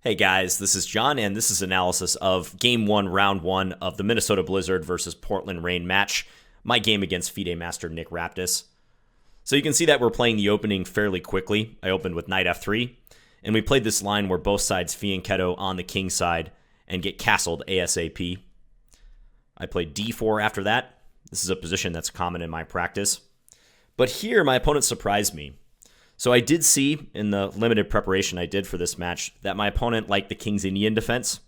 Hey guys, this is John, and this is analysis of Game 1, Round 1 of the Minnesota Blizzard versus Portland Rain match, my game against FIDE master Nick Raptis. So you can see that we're playing the opening fairly quickly. I opened with knight f3, and we played this line where both sides fianchetto on the king side and get castled ASAP. I played d4 after that. This is a position that's common in my practice. But here, my opponent surprised me. So I did see in the limited preparation I did for this match that my opponent liked the King's Indian defense.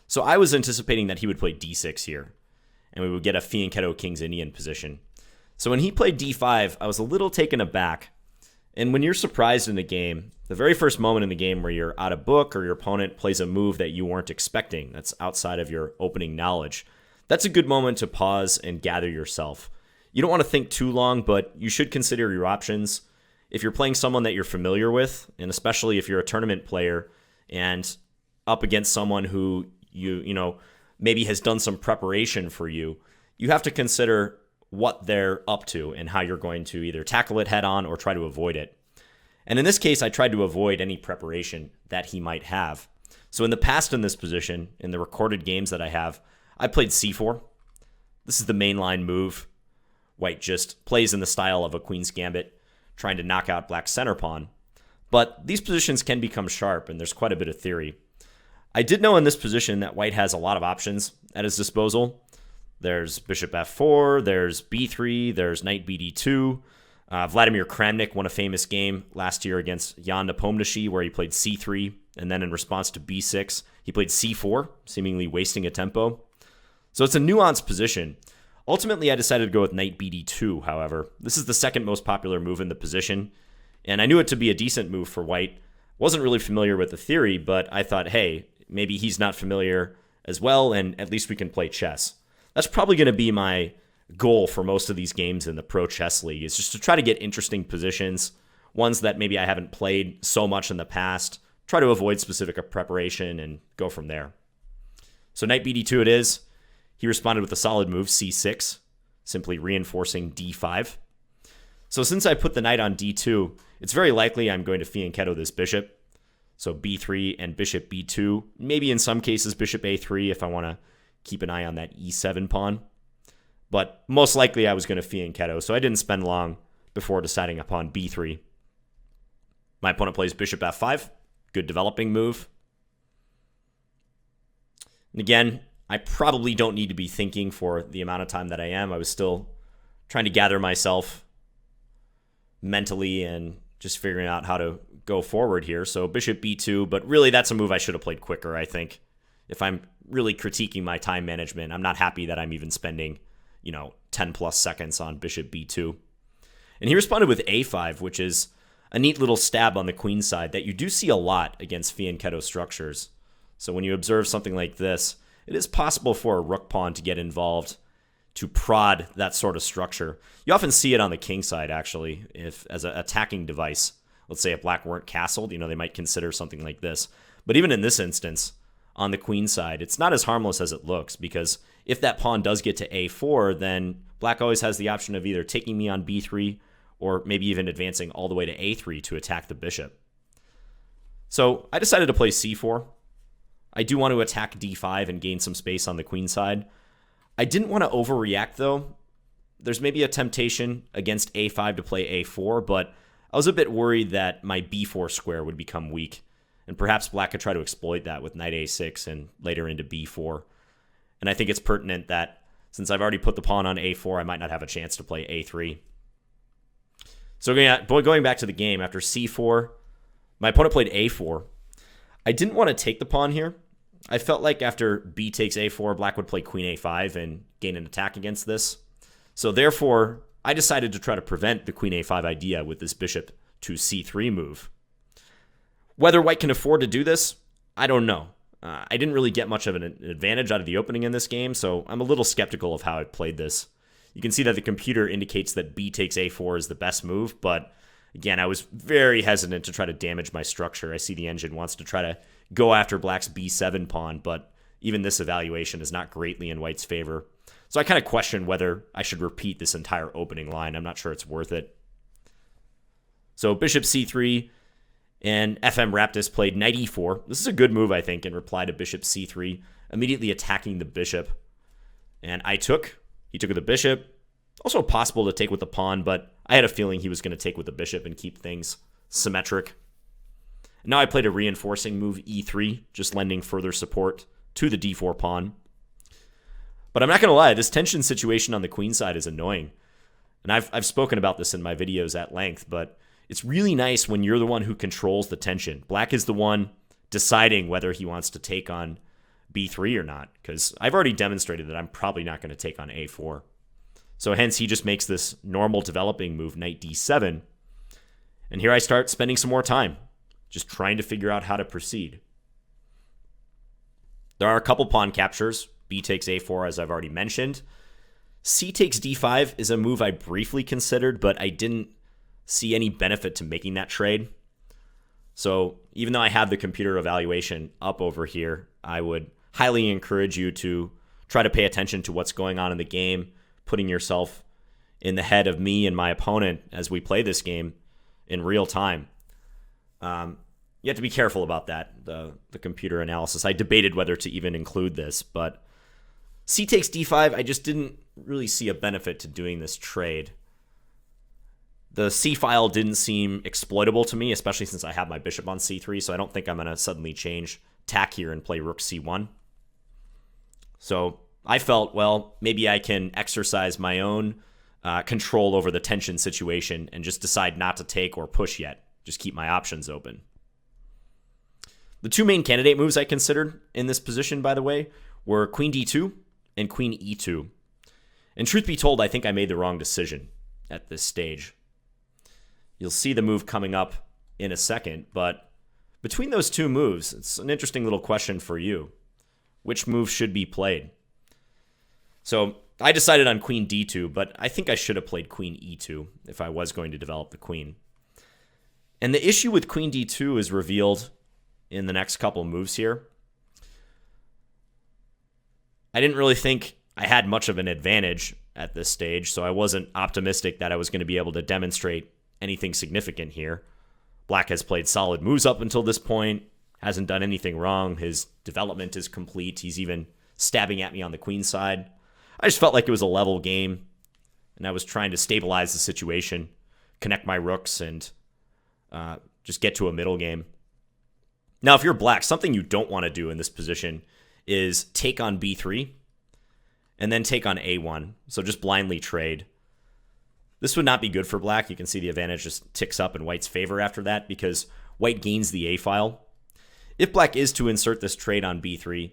So I was anticipating that he would play d6 here, and we would get a fianchetto King's Indian position. So when he played d5, I was a little taken aback. And when you're surprised in a game, the very first moment in the game where you're out of book or your opponent plays a move that you weren't expecting, that's outside of your opening knowledge, that's a good moment to pause and gather yourself. You don't want to think too long, but you should consider your options. If you're playing someone that you're familiar with, and especially if you're a tournament player and up against someone who you know maybe has done some preparation for you, you have to consider what they're up to and how you're going to either tackle it head on or try to avoid it. And in this case, I tried to avoid any preparation that he might have. So in the past in this position, in the recorded games that I played c4. This is the mainline move. White just plays in the style of a Queen's Gambit, trying to knock out Black's center pawn. But these positions can become sharp, and there's quite a bit of theory. I did know in this position that White has a lot of options at his disposal. There's bishop f4, there's b3, there's knight bd2. Vladimir Kramnik won a famous game last year against Jan Nepomniachtchi where he played c3, and then in response to b6, he played c4, seemingly wasting a tempo. So it's a nuanced position. Ultimately, I decided to go with knight bd2, however. This is the second most popular move in the position, and I knew it to be a decent move for White. Wasn't really familiar with the theory, but I thought, hey, maybe he's not familiar as well, and at least we can play chess. That's probably going to be my goal for most of these games in the Pro Chess League, is just to try to get interesting positions, ones that maybe I haven't played so much in the past, try to avoid specific preparation, and go from there. So knight bd2 it is. He responded with a solid move, c6, simply reinforcing d5. So since I put the knight on d2, it's very likely I'm going to fianchetto this bishop. So b3 and bishop b2, maybe in some cases bishop a3 if I want to keep an eye on that e7 pawn. But most likely I was going to fianchetto, so I didn't spend long before deciding upon b3. My opponent plays bishop f5, good developing move. And again, I probably don't need to be thinking for the amount of time that I am. I was still trying to gather myself mentally and just figuring out how to go forward here. So bishop b2, but really that's a move I should have played quicker, I think. If I'm really critiquing my time management, I'm not happy that I'm even spending, 10 plus seconds on bishop b2. And he responded with a5, which is a neat little stab on the queen side that you do see a lot against fianchetto structures. So when you observe something like this, it is possible for a rook pawn to get involved to prod that sort of structure. You often see it on the king side, actually, if as an attacking device. Let's say if black weren't castled, they might consider something like this. But even in this instance, on the queen side, it's not as harmless as it looks, because if that pawn does get to a4, then black always has the option of either taking me on b3 or maybe even advancing all the way to a3 to attack the bishop. So I decided to play c4. I do want to attack d5 and gain some space on the queen side. I didn't want to overreact, though. There's maybe a temptation against a5 to play a4, but I was a bit worried that my b4 square would become weak, and perhaps black could try to exploit that with knight a6 and later into b4. And I think it's pertinent that since I've already put the pawn on a4, I might not have a chance to play a3. So going back to the game, after c4, my opponent played a4. I didn't want to take the pawn here. I felt like after b takes a4, black would play queen a5 and gain an attack against this. So therefore, I decided to try to prevent the queen a5 idea with this bishop to c3 move. Whether white can afford to do this, I don't know. I didn't really get much of an advantage out of the opening in this game, so I'm a little skeptical of how I played this. You can see that the computer indicates that b takes a4 is the best move, but again, I was very hesitant to try to damage my structure. I see the engine wants to try to go after black's b7 pawn, but even this evaluation is not greatly in white's favor. So I kind of question whether I should repeat this entire opening line. I'm not sure it's worth it. So bishop c3, And FM Raptis played knight e4. This is a good move, I think, in reply to bishop c3, immediately attacking the bishop. And I took. He took with the bishop. Also possible to take with the pawn, but I had a feeling he was going to take with the bishop and keep things symmetric. Now I played a reinforcing move, e3, just lending further support to the d4 pawn. But I'm not going to lie, this tension situation on the queen side is annoying. And I've spoken about this in my videos at length, but it's really nice when you're the one who controls the tension. Black is the one deciding whether he wants to take on b3 or not, because I've already demonstrated that I'm probably not going to take on a4. So hence he just makes this normal developing move, knight d7. And here I start spending some more time, just trying to figure out how to proceed. There are a couple pawn captures. B takes a4, as I've already mentioned. C takes d5 is a move I briefly considered, but I didn't see any benefit to making that trade. So even though I have the computer evaluation up over here, I would highly encourage you to try to pay attention to what's going on in the game, putting yourself in the head of me and my opponent as we play this game in real time. You have to be careful about that, the computer analysis. I debated whether to even include this, but C takes d5, I just didn't really see a benefit to doing this trade. The C file didn't seem exploitable to me, especially since I have my bishop on c3, so I don't think I'm going to suddenly change tack here and play rook c1. So I felt, well, maybe I can exercise my own control over the tension situation and just decide not to take or push yet. Just keep my options open. The two main candidate moves I considered in this position, by the way, were queen d2 and queen e2. And truth be told, I think I made the wrong decision at this stage. You'll see the move coming up in a second, but between those two moves, it's an interesting little question for you. Which move should be played? So I decided on queen d2, but I think I should have played queen e2 if I was going to develop the queen. And the issue with queen d2 is revealed in the next couple moves here. I didn't really think I had much of an advantage at this stage, so I wasn't optimistic that I was going to be able to demonstrate anything significant here. Black has played solid moves up until this point, hasn't done anything wrong. His development is complete. He's even stabbing at me on the queen side. I just felt like it was a level game, and I was trying to stabilize the situation, connect my rooks, and just get to a middle game. Now, if you're black, something you don't want to do in this position is take on b3 and then take on a1. So just blindly trade. This would not be good for black. You can see the advantage just ticks up in white's favor after that because white gains the a file. If black is to insert this trade on b3,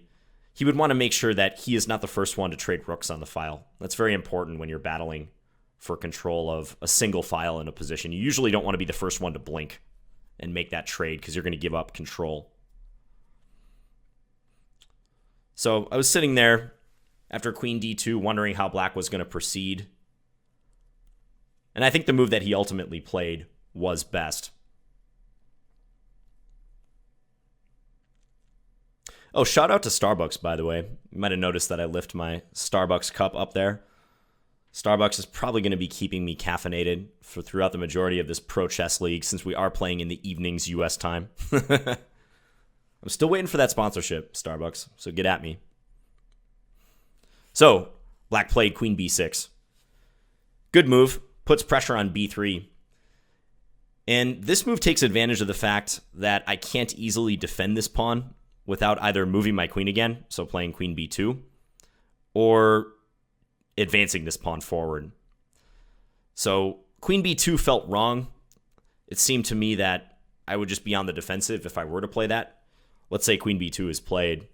he would want to make sure that he is not the first one to trade rooks on the file. That's very important when you're battling for control of a single file in a position. You usually don't want to be the first one to blink and make that trade because you're going to give up control. So I was sitting there after queen d2 wondering how black was going to proceed. And I think the move that he ultimately played was best. Oh, shout out to Starbucks, by the way. You might have noticed that I lift my Starbucks cup up there. Starbucks is probably going to be keeping me caffeinated for throughout the majority of this Pro Chess League since we are playing in the evenings U.S. time. I'm still waiting for that sponsorship, Starbucks, so get at me. So, black played queen b6. Good move, puts pressure on b3. And this move takes advantage of the fact that I can't easily defend this pawn without either moving my queen again, so playing queen b2, or advancing this pawn forward. So queen b2 felt wrong. It seemed to me that I would just be on the defensive if I were to play that. Let's say queen b2 is played.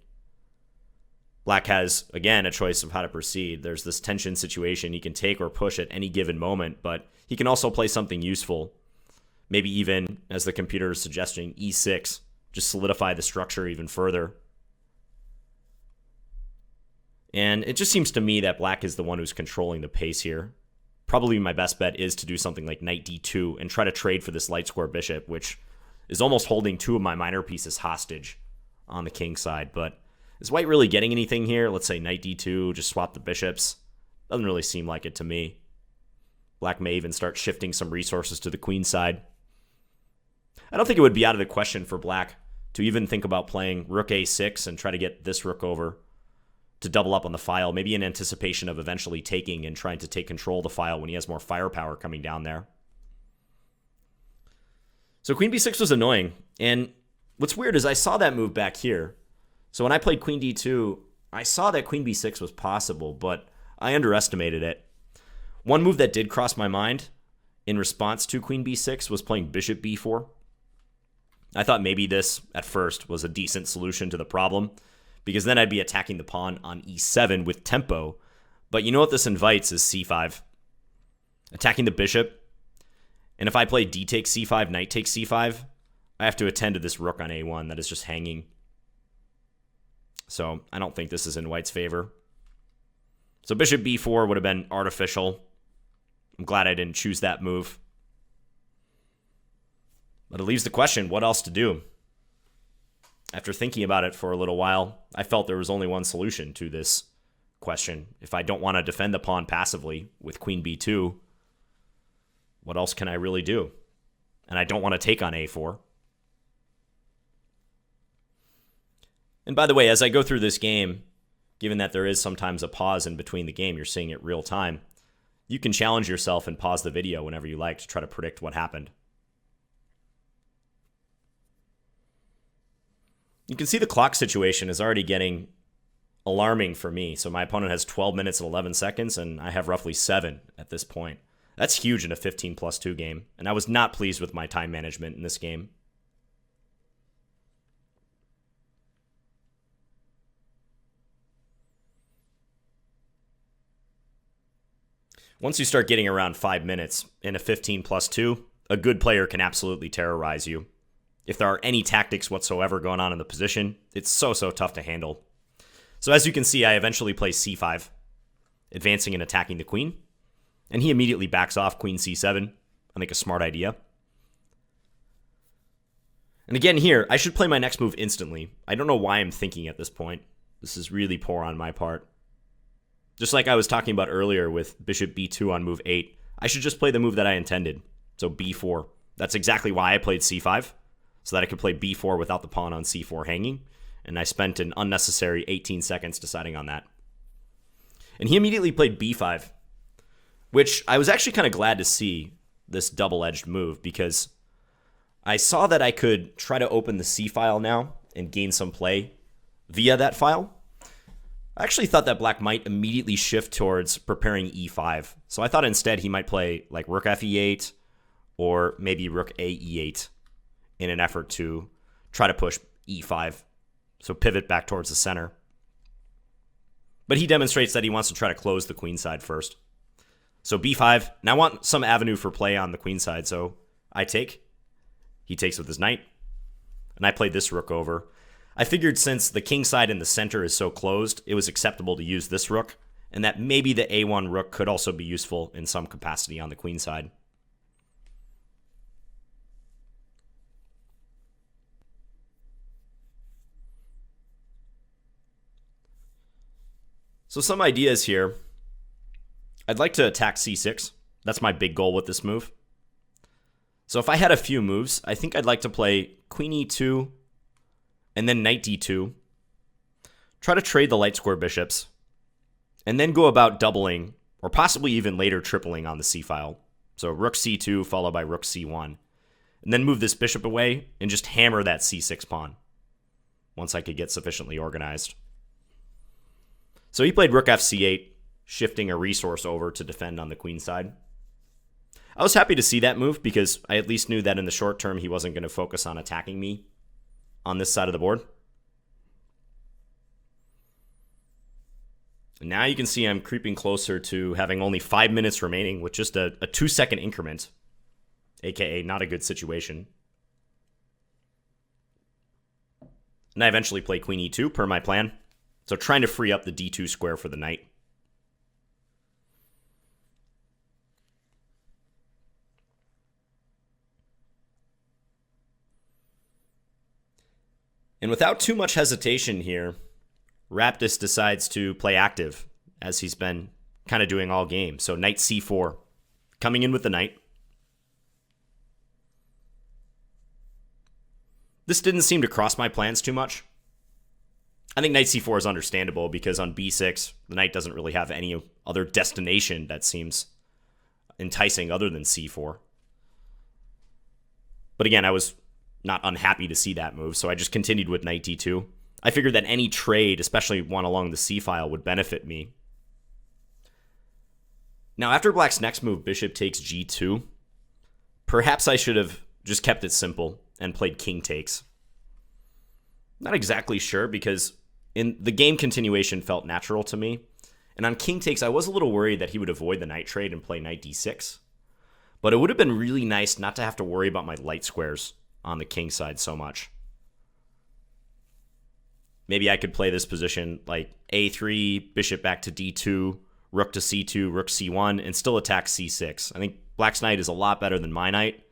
Black has, again, a choice of how to proceed. There's this tension situation. He can take or push at any given moment, but he can also play something useful. Maybe even, as the computer is suggesting, e6. Just solidify the structure even further. And it just seems to me that black is the one who's controlling the pace here. Probably my best bet is to do something like knight d2 and try to trade for this light square bishop, which is almost holding two of my minor pieces hostage on the king side. But is white really getting anything here? Let's say knight d2, just swap the bishops. Doesn't really seem like it to me. Black may even start shifting some resources to the queen side. I don't think it would be out of the question for black to even think about playing rook a6 and try to get this rook over to double up on the file, maybe in anticipation of eventually taking and trying to take control of the file when he has more firepower coming down there. So queen b6 was annoying, and what's weird is I saw that move back here. So when I played queen d2, I saw that queen b6 was possible, but I underestimated it. One move that did cross my mind in response to queen b6 was playing bishop b4. I thought maybe this, at first, was a decent solution to the problem, because then I'd be attacking the pawn on e7 with tempo. But you know what this invites is c5. Attacking the bishop. And if I play d takes c5, knight takes c5, I have to attend to this rook on a1 that is just hanging. So I don't think this is in white's favor. So bishop b4 would have been artificial. I'm glad I didn't choose that move. But it leaves the question, what else to do? After thinking about it for a little while, I felt there was only one solution to this question. If I don't want to defend the pawn passively with queen b2, what else can I really do? And I don't want to take on a4. And by the way, as I go through this game, given that there is sometimes a pause in between the game, you're seeing it real time, you can challenge yourself and pause the video whenever you like to try to predict what happened. You can see the clock situation is already getting alarming for me. So my opponent has 12 minutes and 11 seconds, and I have roughly 7 at this point. That's huge in a 15+2 game, and I was not pleased with my time management in this game. Once you start getting around 5 minutes in a 15+2, a good player can absolutely terrorize you. If there are any tactics whatsoever going on in the position, it's so tough to handle. So as you can see, I eventually play c5, advancing and attacking the queen, and he immediately backs off queen c7. I think a smart idea. And again here, I should play my next move instantly. I don't know why I'm thinking at this point. This is really poor on my part. Just like I was talking about earlier with bishop b2 on move 8, I should just play the move that I intended, so b4. That's exactly why I played c5. So that I could play b4 without the pawn on c4 hanging, and I spent an unnecessary 18 seconds deciding on that. And he immediately played b5, which I was actually kind of glad to see this double-edged move, because I saw that I could try to open the c file now and gain some play via that file. I actually thought that black might immediately shift towards preparing e5, so I thought instead he might play like rook fe8 or maybe rook a e8. In an effort to try to push e5, so pivot back towards the center. But he demonstrates that he wants to try to close the queen side first. So b5, and I want some avenue for play on the queen side, so I take. He takes with his knight, and I played this rook over. I figured since the king side in the center is so closed, it was acceptable to use this rook, and that maybe the a1 rook could also be useful in some capacity on the queen side. So some ideas here. I'd like to attack c6. That's my big goal with this move. So if I had a few moves, I think I'd like to play queen e2 and then knight d2. Try to trade the light square bishops. And then go about doubling, or possibly even later tripling on the c-file. So rook c2 followed by rook c1. And then move this bishop away and just hammer that c6 pawn once I could get sufficiently organized. So he played rook fc8, shifting a resource over to defend on the queen side. I was happy to see that move because I at least knew that in the short term he wasn't going to focus on attacking me on this side of the board. And now you can see I'm creeping closer to having only 5 minutes remaining with just a 2-second increment, aka not a good situation. And I eventually play queen e2 per my plan. So trying to free up the d2 square for the knight. And without too much hesitation here, Raptis decides to play active, as he's been kind of doing all game. So knight c4, coming in with the knight. This didn't seem to cross my plans too much. I think knight c4 is understandable because on b6, the knight doesn't really have any other destination that seems enticing other than c4. But again, I was not unhappy to see that move, so I just continued with knight d2. I figured that any trade, especially one along the c-file, would benefit me. Now, after black's next move, bishop takes g2, perhaps I should have just kept it simple and played king takes. Not exactly sure, because in the game continuation felt natural to me. And on king takes, I was a little worried that he would avoid the knight trade and play knight d6. But it would have been really nice not to have to worry about my light squares on the king side so much. Maybe I could play this position like a3, bishop back to d2, rook to c2, rook c1, and still attack c6. I think black's knight is a lot better than my knight.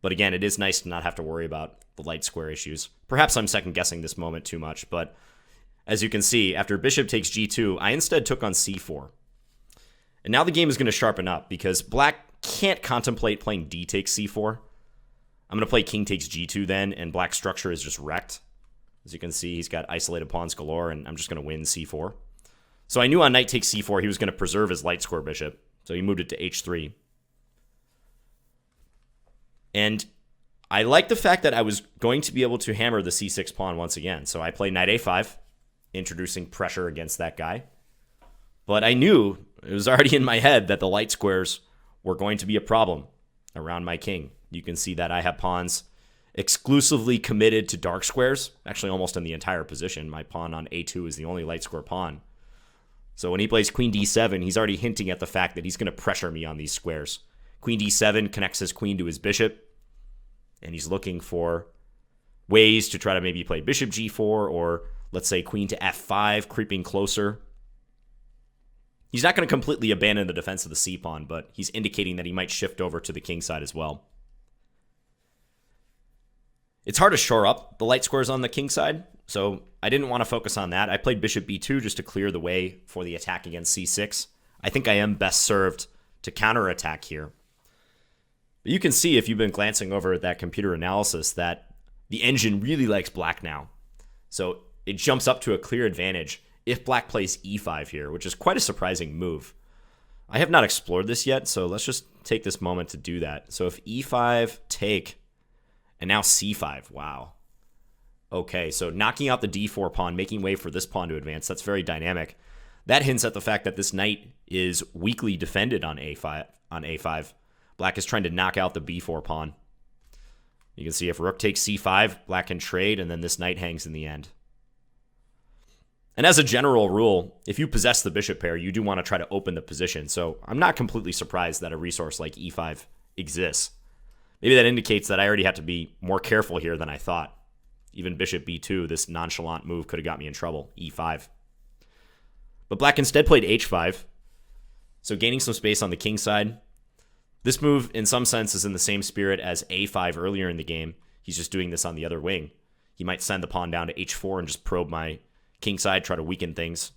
But again, it is nice to not have to worry about the light square issues. Perhaps I'm second-guessing this moment too much, but as you can see, after bishop takes g2, I instead took on c4. And now the game is going to sharpen up because black can't contemplate playing d takes c4. I'm going to play king takes g2 then, and black's structure is just wrecked. As you can see, he's got isolated pawns galore, and I'm just going to win c4. So I knew on knight takes c4 he was going to preserve his light square bishop, so he moved it to h3. And I like the fact that I was going to be able to hammer the c6 pawn once again. So I played knight a5, introducing pressure against that guy. But I knew, it was already in my head, that the light squares were going to be a problem around my king. You can see that I have pawns exclusively committed to dark squares, actually almost in the entire position. My pawn on a2 is the only light square pawn. So when he plays queen d7, he's already hinting at the fact that he's going to pressure me on these squares. Queen d7 connects his queen to his bishop, and he's looking for ways to try to maybe play bishop g4, or let's say queen to f5, creeping closer. He's not going to completely abandon the defense of the c-pawn, but he's indicating that he might shift over to the king side as well. It's hard to shore up the light squares on the king side, so I didn't want to focus on that. I played bishop b2 just to clear the way for the attack against c6. I think I am best served to counterattack here. But you can see, if you've been glancing over at that computer analysis, that the engine really likes black now. So it jumps up to a clear advantage if black plays e5 here, which is quite a surprising move. I have not explored this yet, so let's just take this moment to do that. So if e5, take, and now c5, wow. Okay, so knocking out the d4 pawn, making way for this pawn to advance, that's very dynamic. That hints at the fact that this knight is weakly defended on a5. Black is trying to knock out the b4 pawn. You can see if rook takes c5, black can trade, and then this knight hangs in the end. And as a general rule, if you possess the bishop pair, you do want to try to open the position. So I'm not completely surprised that a resource like e5 exists. Maybe that indicates that I already have to be more careful here than I thought. Even bishop b2, this nonchalant move could have got me in trouble. e5. But black instead played h5, so gaining some space on the king side. This move, in some sense, is in the same spirit as a5 earlier in the game. He's just doing this on the other wing. He might send the pawn down to h4 and just probe my king side, try to weaken things.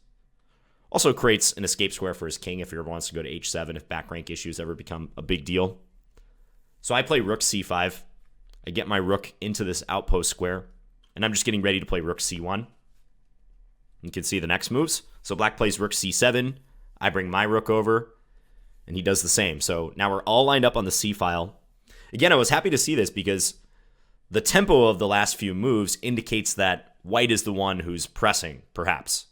Also creates an escape square for his king if he ever wants to go to h7, if back rank issues ever become a big deal. So I play rook c5. I get my rook into this outpost square, and I'm just getting ready to play rook c1. You can see the next moves. So black plays rook c7. I bring my rook over, and he does the same. So now we're all lined up on the c-file. Again, I was happy to see this because the tempo of the last few moves indicates that white is the one who's pressing, perhaps.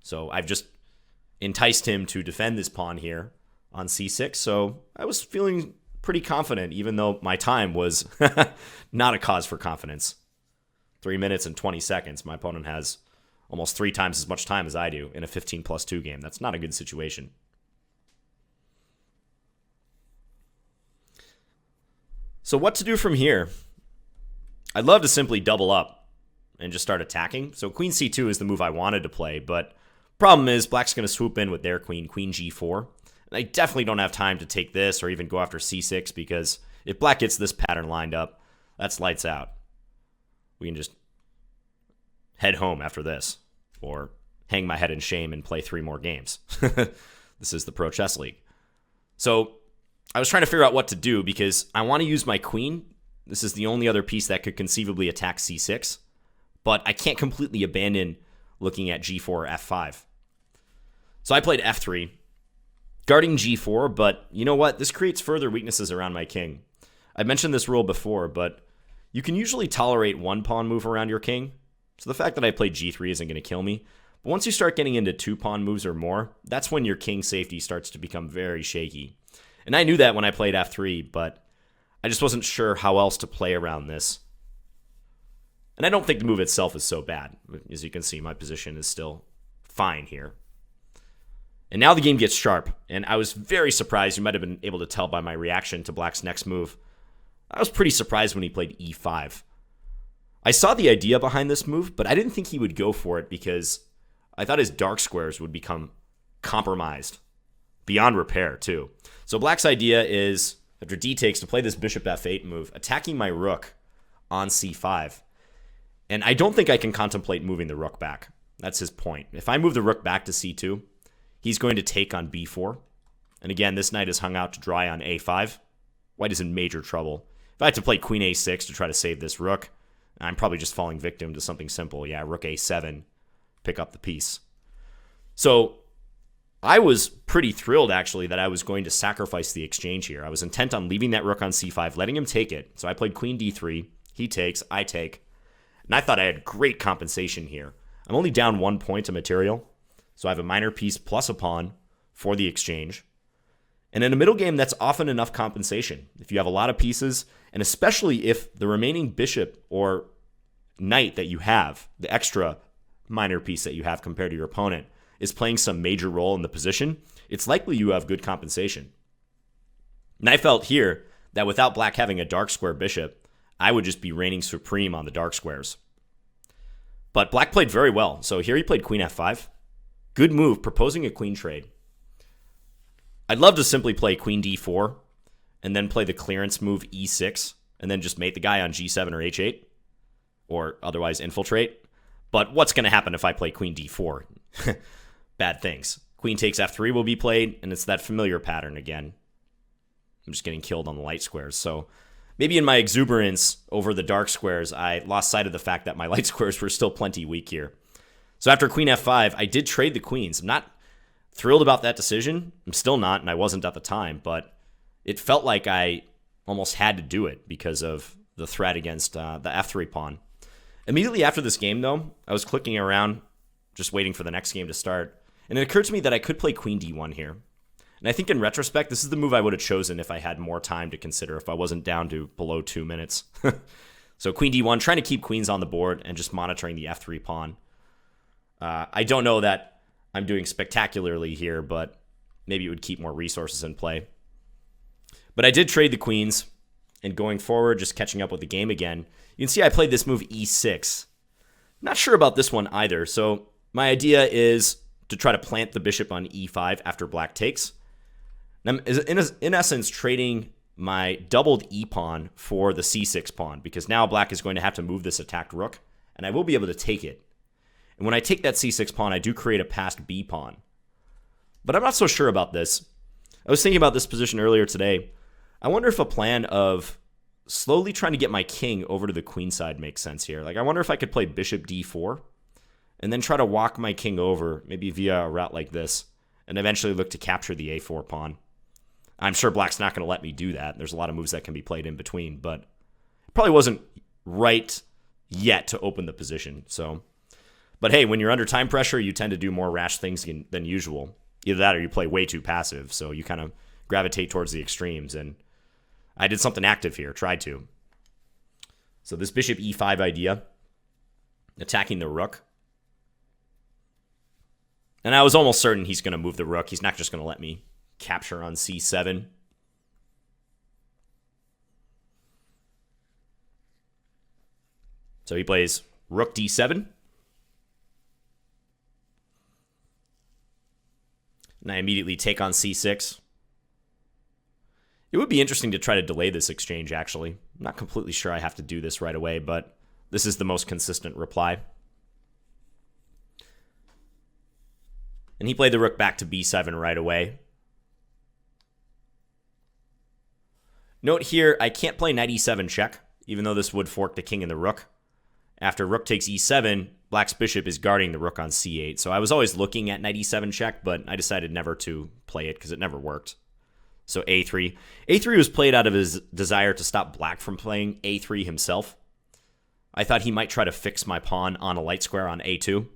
So I've just enticed him to defend this pawn here on c6. So I was feeling pretty confident, even though my time was not a cause for confidence. 3 minutes and 20 seconds. My opponent has almost 3 times as much time as I do in a 15+2 game. That's not a good situation. So what to do from here? I'd love to simply double up and just start attacking. So queen c2 is the move I wanted to play, but problem is black's going to swoop in with their queen, queen g4. And I definitely don't have time to take this or even go after c6 because if black gets this pattern lined up, that's lights out. We can just head home after this or hang my head in shame and play 3 more games. This is the Pro Chess League. So I was trying to figure out what to do because I want to use my queen This is the only other piece that could conceivably attack c6, but I can't completely abandon looking at g4 or f5. So I played f3, guarding g4, but you know what? This creates further weaknesses around my king. I mentioned this rule before, but you can usually tolerate one pawn move around your king, so the fact that I played g3 isn't going to kill me. But once you start getting into 2 pawn moves or more, that's when your king safety starts to become very shaky. And I knew that when I played f3, but I just wasn't sure how else to play around this. And I don't think the move itself is so bad. As you can see, my position is still fine here. And now the game gets sharp, and I was very surprised. You might have been able to tell by my reaction to Black's next move. I was pretty surprised when he played e5. I saw the idea behind this move, but I didn't think he would go for it because I thought his dark squares would become compromised beyond repair, too. So Black's idea is, after d takes, to play this bishop f8 move, attacking my rook on c5. And I don't think I can contemplate moving the rook back. That's his point. If I move the rook back to c2, he's going to take on b4. And again, this knight is hung out to dry on a5. White is in major trouble. If I had to play queen a6 to try to save this rook, I'm probably just falling victim to something simple. Yeah, rook a7, pick up the piece. So I was pretty thrilled, actually, that I was going to sacrifice the exchange here. I was intent on leaving that rook on c5, letting him take it. So I played queen d3. He takes, I take. And I thought I had great compensation here. I'm only down 1 point of material, so I have a minor piece plus a pawn for the exchange. And in a middle game, that's often enough compensation. If you have a lot of pieces, and especially if the remaining bishop or knight that you have, the extra minor piece that you have compared to your opponent, is playing some major role in the position, it's likely you have good compensation. And I felt here that without Black having a dark square bishop, I would just be reigning supreme on the dark squares. But Black played very well. So here he played queen f5. Good move, proposing a queen trade. I'd love to simply play queen d4 and then play the clearance move e6 and then just mate the guy on g7 or h8 or otherwise infiltrate. But what's going to happen if I play queen d4? Bad things. Queen takes f3 will be played, and it's that familiar pattern again. I'm just getting killed on the light squares. So maybe in my exuberance over the dark squares, I lost sight of the fact that my light squares were still plenty weak here. So after queen f5, I did trade the queens. I'm not thrilled about that decision. I'm still not, and I wasn't at the time, but it felt like I almost had to do it because of the threat against the f3 pawn. Immediately after this game, though, I was clicking around, just waiting for the next game to start, and it occurred to me that I could play queen d1 here. And I think in retrospect, this is the move I would have chosen if I had more time to consider, if I wasn't down to below 2 minutes. So queen d1, trying to keep queens on the board and just monitoring the f3 pawn. I don't know that I'm doing spectacularly here, but maybe it would keep more resources in play. But I did trade the queens, and going forward, just catching up with the game again, you can see I played this move e6. Not sure about this one either, so my idea is to try to plant the bishop on e5 after Black takes. And I'm, in essence, trading my doubled e-pawn for the c6 pawn, because now Black is going to have to move this attacked rook, and I will be able to take it. And when I take that c6 pawn, I do create a passed b pawn. But I'm not so sure about this. I was thinking about this position earlier today. I wonder if a plan of slowly trying to get my king over to the queen side makes sense here. Like, I wonder if I could play bishop d4 and then try to walk my king over, maybe via a route like this, and eventually look to capture the a4 pawn. I'm sure Black's not going to let me do that. There's a lot of moves that can be played in between, but it probably wasn't right yet to open the position. But hey, when you're under time pressure, you tend to do more rash things than usual. Either that or you play way too passive, so you kind of gravitate towards the extremes, and I did something active here, tried to. So this bishop e5 idea, attacking the rook. And I was almost certain he's going to move the rook. He's not just going to let me capture on c7. So he plays rook d7. And I immediately take on c6. It would be interesting to try to delay this exchange, actually. I'm not completely sure I have to do this right away, but this is the most consistent reply. And he played the rook back to b7 right away. Note here, I can't play knight e7 check. even though this would fork the king and the rook. After rook takes e7, black's bishop is guarding the rook on c8. So I was always looking at knight e7 check, but I decided never to play it because it never worked. So a3. a3 was played out of his desire to stop black from playing a3 himself. I thought he might try to fix my pawn on a light square on a2.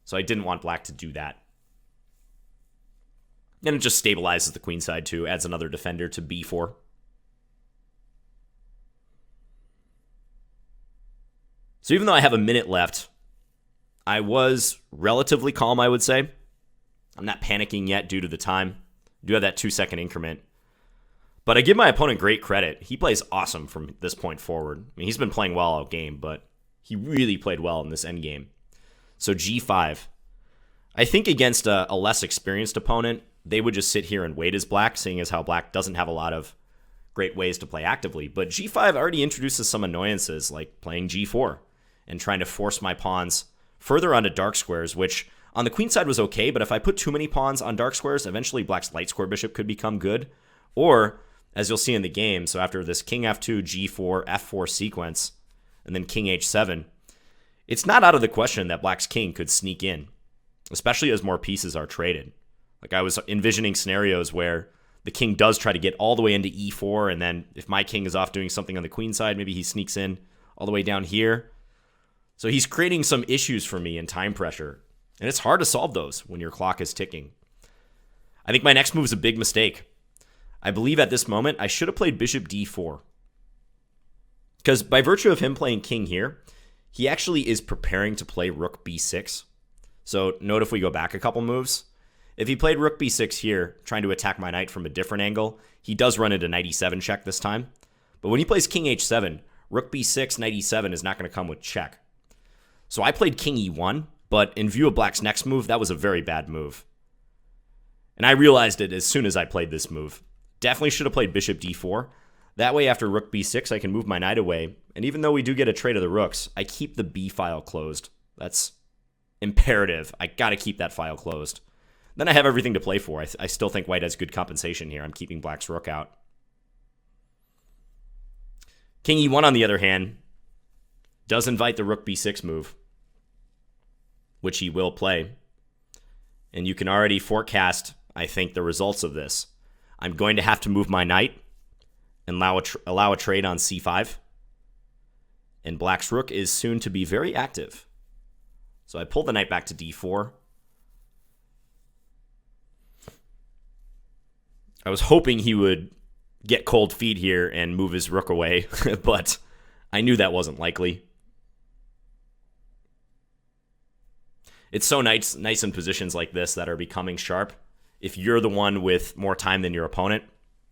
So I didn't want black to do that. And it just stabilizes the queenside too, adds another defender to b4. So even though I have a minute left, I was relatively calm, I would say. I'm not panicking yet due to the time. I do have that 2-second increment. But I give my opponent great credit. He plays awesome from this point forward. I mean, he's been playing well all game, but he really played well in this endgame. So g5. I think against a less experienced opponent, they would just sit here and wait as black, seeing as how black doesn't have a lot of great ways to play actively. But g5 already introduces some annoyances, like playing g4 and trying to force my pawns further onto dark squares, which on the queen side was okay, but if I put too many pawns on dark squares, eventually black's light square bishop could become good. Or, as you'll see in the game, so after this king f2, g4, f4 sequence, and then king h7, it's not out of the question that black's king could sneak in, especially as more pieces are traded. Like I was envisioning scenarios where the king does try to get all the way into e4, and then if my king is off doing something on the queen side, maybe he sneaks in all the way down here. So he's creating some issues for me in time pressure, and it's hard to solve those when your clock is ticking. I think my next move is a big mistake. I believe at this moment I should have played bishop d4. Because by virtue of him playing king here, he actually is preparing to play rook b6. So note if we go back a couple moves, if he played rook b6 here, trying to attack my knight from a different angle, he does run into knight e7 check this time. But when he plays king h7, rook b6, knight e7 is not going to come with check. So I played king e1, but in view of black's next move, that was a very bad move. And I realized it as soon as I played this move. Definitely should have played bishop d4. That way, after rook b6, I can move my knight away. And even though we do get a trade of the rooks, I keep the b file closed. That's imperative. I got to keep that file closed. Then I have everything to play for. I still think white has good compensation here. I'm keeping black's rook out. King e1, on the other hand, does invite the rook b6 move, which he will play. And you can already forecast, I think, the results of this. I'm going to have to move my knight and allow a trade on c5. And black's rook is soon to be very active. So I pull the knight back to d4. I was hoping he would get cold feet here and move his rook away, but I knew that wasn't likely. It's so nice in positions like this that are becoming sharp. If you're the one with more time than your opponent,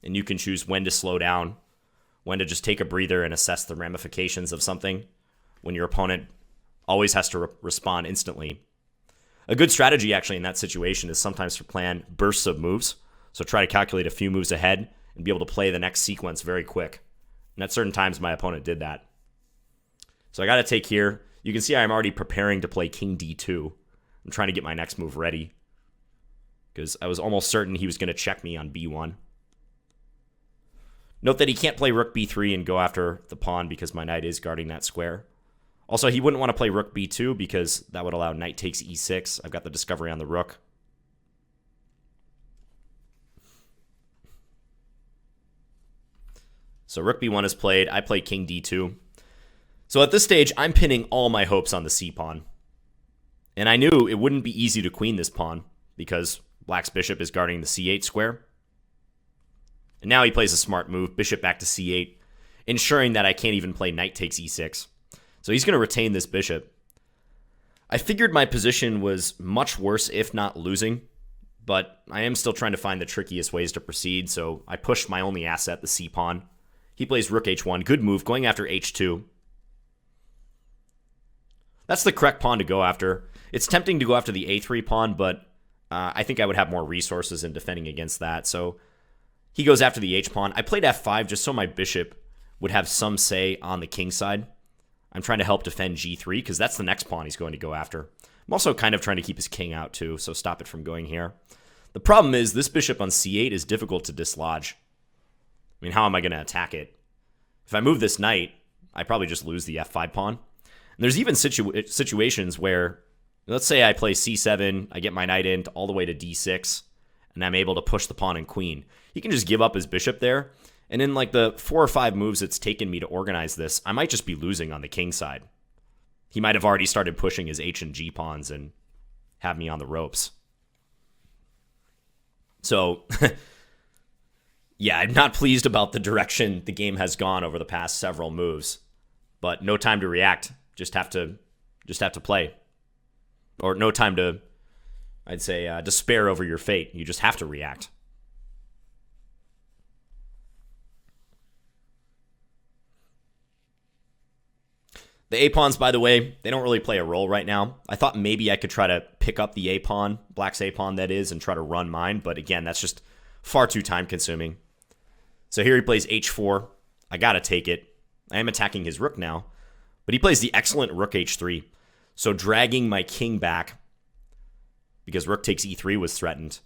and you can choose when to slow down, when to just take a breather and assess the ramifications of something, when your opponent always has to respond instantly. A good strategy, actually, in that situation is sometimes to plan bursts of moves. So try to calculate a few moves ahead and be able to play the next sequence very quick. And at certain times, my opponent did that. So I got to take here. You can see I'm already preparing to play king d2. I'm trying to get my next move ready, because I was almost certain he was going to check me on b1. Note that he can't play rook b3 and go after the pawn because my knight is guarding that square. Also, he wouldn't want to play rook b2 because that would allow knight takes e6. I've got the discovery on the rook. So rook b1 is played. I play king d2. So at this stage, I'm pinning all my hopes on the c-pawn. And I knew it wouldn't be easy to queen this pawn because black's bishop is guarding the c8 square. And now he plays a smart move, bishop back to c8, ensuring that I can't even play knight takes e6. So he's going to retain this bishop. I figured my position was much worse, if not losing, but I am still trying to find the trickiest ways to proceed, so I pushed my only asset, the c-pawn. He plays rook h1, good move, going after h2. That's the correct pawn to go after. It's tempting to go after the a3 pawn, but I think I would have more resources in defending against that. So he goes after the h-pawn. I played f5 just so my bishop would have some say on the king side. I'm trying to help defend g3 because that's the next pawn he's going to go after. I'm also kind of trying to keep his king out too, so stop it from going here. The problem is this bishop on c8 is difficult to dislodge. I mean, how am I going to attack it? If I move this knight, I probably just lose the f5 pawn. And there's even situations where, let's say I play c7, I get my knight in all the way to d6, and I'm able to push the pawn and queen. He can just give up his bishop there, and in like the 4 or 5 moves it's taken me to organize this, I might just be losing on the king side. He might have already started pushing his h and g pawns and have me on the ropes. So, yeah, I'm not pleased about the direction the game has gone over the past several moves, but no time to react. Just have to play, or no time to, I'd say, despair over your fate. You just have to react. The A-pawns, by the way, they don't really play a role right now. I thought maybe I could try to pick up the A-pawn, Black's A-pawn that is, and try to run mine, but again, that's just far too time-consuming. So here he plays H4. I gotta take it. I am attacking his rook now, but he plays the excellent rook H3. So dragging my king back, because rook takes E3 was threatened,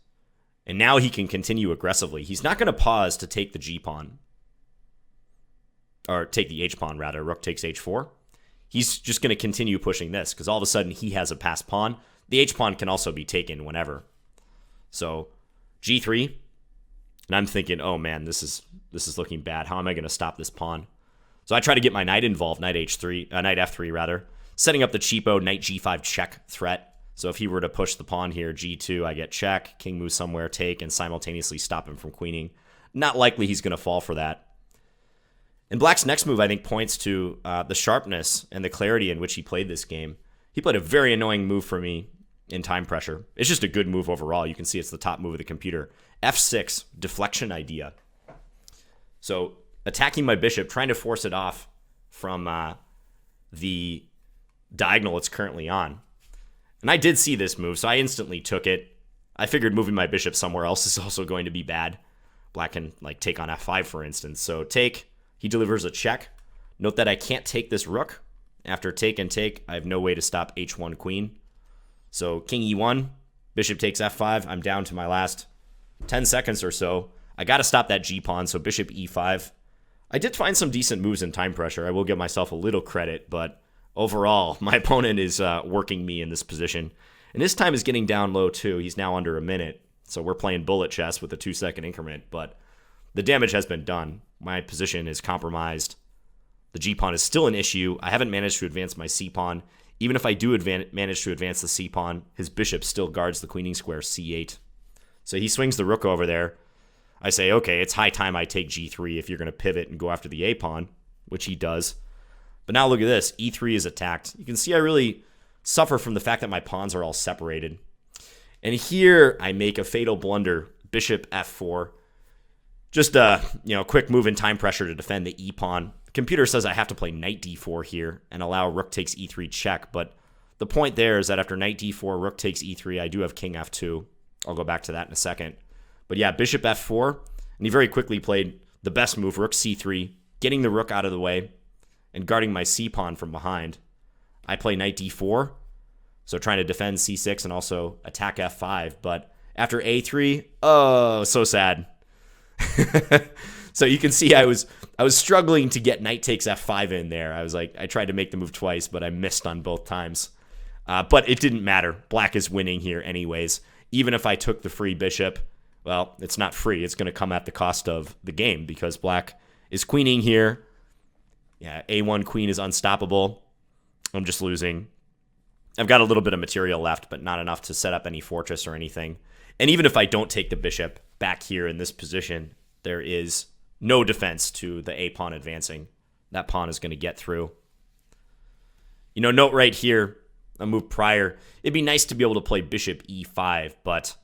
and now he can continue aggressively. He's not gonna pause to take the G-pawn, or take the H-pawn, rather. Rook takes H4. He's just going to continue pushing this because all of a sudden he has a passed pawn. The H-pawn can also be taken whenever. So G3, and I'm thinking, oh man, this is looking bad. How am I going to stop this pawn? So I try to get my knight involved, knight F3 rather, setting up the cheapo knight G5 check threat. So if he were to push the pawn here, G2, I get check, king moves somewhere, take, and simultaneously stop him from queening. Not likely he's going to fall for that. And Black's next move, I think, points to the sharpness and the clarity in which he played this game. He played a very annoying move for me in time pressure. It's just a good move overall. You can see it's the top move of the computer. F6, deflection idea. So attacking my bishop, trying to force it off from the diagonal it's currently on. And I did see this move, so I instantly took it. I figured moving my bishop somewhere else is also going to be bad. Black can like take on F5, for instance. So take... He delivers a check. Note that I can't take this rook. After take and take, I have no way to stop H1 queen. So king E1, bishop takes F5. I'm down to my last 10 seconds or so. I got to stop that G-pawn, so bishop E5. I did find some decent moves in time pressure. I will give myself a little credit, but overall, my opponent is working me in this position. And his time is getting down low, too. He's now under a minute. So we're playing bullet chess with a 2-second increment, but the damage has been done. My position is compromised. The G-pawn is still an issue. I haven't managed to advance my C-pawn. Even if I do manage to advance the C-pawn, his bishop still guards the queening square C8. So he swings the rook over there. I say, okay, it's high time I take G3 if you're going to pivot and go after the A-pawn, which he does. But now look at this. E3 is attacked. You can see I really suffer from the fact that my pawns are all separated. And here I make a fatal blunder. Bishop F4. Just a quick move in time pressure to defend the E-pawn. The computer says I have to play knight D4 here and allow rook takes E3 check, but the point there is that after knight D4, rook takes E3, I do have king F2. I'll go back to that in a second. But yeah, bishop F4, and he very quickly played the best move, rook C3, getting the rook out of the way and guarding my C-pawn from behind. I play knight D4, so trying to defend C6 and also attack F5, but after A3, oh, so sad. So you can see I was struggling to get knight takes F5 in there. I tried to make the move twice, but I missed on both times. But it didn't matter. Black is winning here anyways. Even if I took the free bishop, well, it's not free. It's going to come at the cost of the game because Black is queening here. Yeah, A1 queen is unstoppable. I'm just losing. I've got a little bit of material left, but not enough to set up any fortress or anything. And even if I don't take the bishop back here in this position, there is no defense to the A-pawn advancing. That pawn is going to get through. Note right here, a move prior, it'd be nice to be able to play bishop E5, but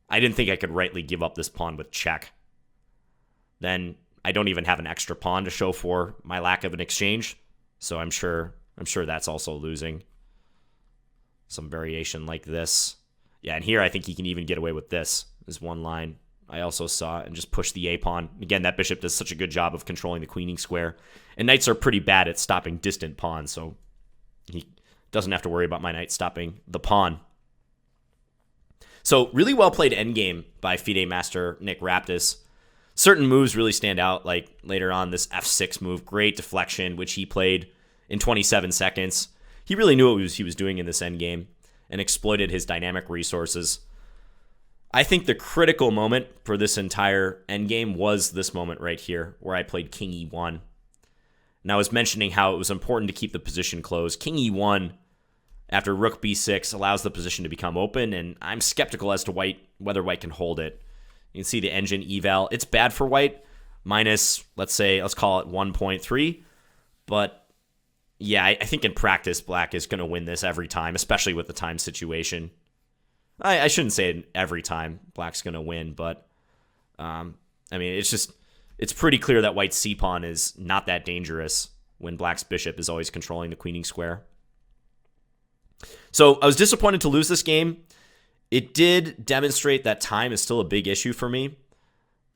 I didn't think I could rightly give up this pawn with check. Then I don't even have an extra pawn to show for my lack of an exchange, so I'm sure that's also losing. Some variation like this. Yeah, and here I think he can even get away with this. Is one line I also saw, and just push the A-pawn. Again, that bishop does such a good job of controlling the queening square. And knights are pretty bad at stopping distant pawns, so he doesn't have to worry about my knight stopping the pawn. So really well played endgame by FIDE master Nick Raptis. certain moves really stand out, like later on this F6 move, great deflection, which he played in 27 seconds. He really knew what he was doing in this endgame and exploited his dynamic resources. I think the critical moment for this entire endgame was this moment right here, where I played King E1. And I was mentioning how it was important to keep the position closed. King E1, after Rook B6, allows the position to become open, and I'm skeptical as to whether White can hold it. You can see the engine eval. It's bad for White, minus, let's call it 1.3. But yeah, I think in practice, Black is going to win this every time, especially with the time situation. I shouldn't say every time Black's going to win, but I mean, it's pretty clear that White's c-pawn is not that dangerous when Black's bishop is always controlling the queening square. So I was disappointed to lose this game. It did demonstrate that time is still a big issue for me.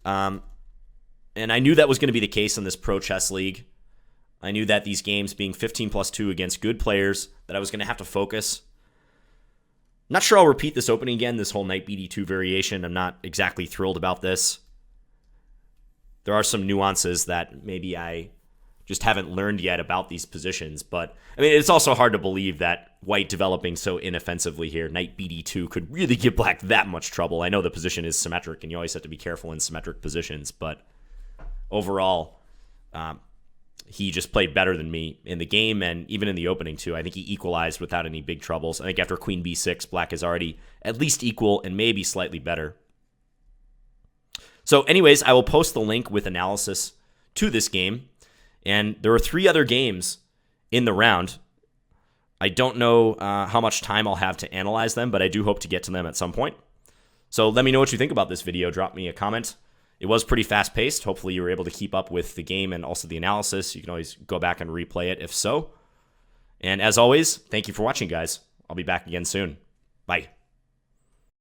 And I knew that was going to be the case in this Pro Chess League. I knew that these games being 15+2 against good players, that I was going to have to focus. Not sure I'll repeat this opening again, this whole knight BD2 variation. I'm not exactly thrilled about this. There are some nuances that maybe I just haven't learned yet about these positions. But, I mean, it's also hard to believe that White developing so inoffensively here, knight BD2, could really give Black that much trouble. I know the position is symmetric, and you always have to be careful in symmetric positions. But overall, he just played better than me in the game and even in the opening, too. I think he equalized without any big troubles. I think after queen b6, Black is already at least equal and maybe slightly better. So anyways, I will post the link with analysis to this game. And there are 3 other games in the round. I don't know how much time I'll have to analyze them, but I do hope to get to them at some point. So let me know what you think about this video. Drop me a comment. It was pretty fast-paced. Hopefully you were able to keep up with the game and also the analysis. You can always go back and replay it if so. And as always, thank you for watching, guys. I'll be back again soon. Bye.